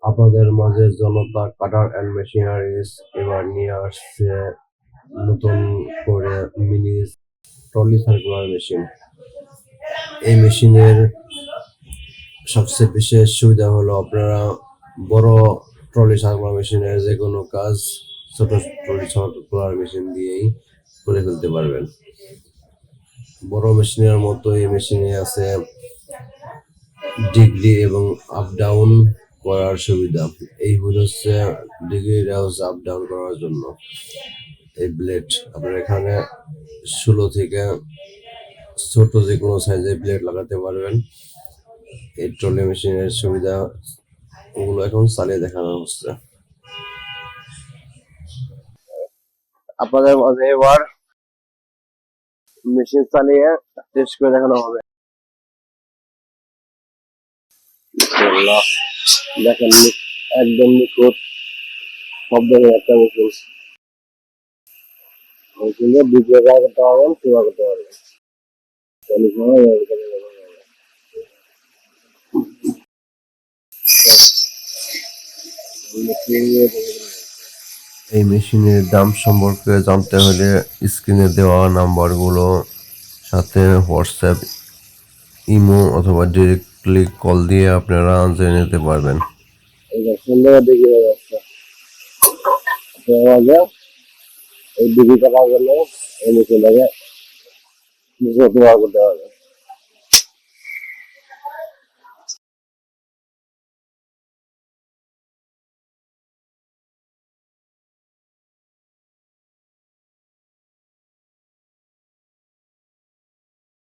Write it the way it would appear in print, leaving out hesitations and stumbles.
আপনাদের মাঝে জনতা কাটার and machineries এবার নিয়ে আসছে নতুন করে মিনি ট্রলি সার্কুলার মেশিন। এই মেশিনের সবচেয়ে বিশেষ সুবিধা হলো আপনারা বড় ট্রলি সার্কুলার মেশিনের যে কোনো কাজ ছোট ট্রলি সার্কুলার মেশিন দিয়েই করে ফেলতে পারবেন। বড় মেশিনের মতো এই মেশিনে আছে ডিগ্রি এবং আপ ডাউন করার সুবিধা। এই হুইল হচ্ছে ডিগ্রিটা হচ্ছে আপ ডাউন করার জন্য। এই ব্লেড আপনার এখানে 16 থেকে ছোট যে কোনো সাইজের ব্লেড লাগাতে পারবেন। এই ট্রলি মেশিনের সুবিধা ওগুলো এখন চালিয়ে দেখানো হচ্ছে আপনাদের মাঝে। এবার মেশিন চালিয়ে টেস্ট করে দেখানো হবে। দেখেন একদম নিখুঁত শব্দ একটা মেশিন। মেশিনে ভিডিও করতে পারবেন, সেবা করতে পারবেন। এই মেশিনের দাম সম্পর্কে জানতে হলে স্ক্রিনে দেওয়া নাম্বারগুলো সাথে হোয়াটসঅ্যাপ, ইমো অথবা ডিরেক্টলি কল দিয়ে আপনারা জেনে নিতে পারবেন। এই ডিগ্রি টাকার জন্য এই মেশিনটাকে ব্যবহার করতে পারবেন।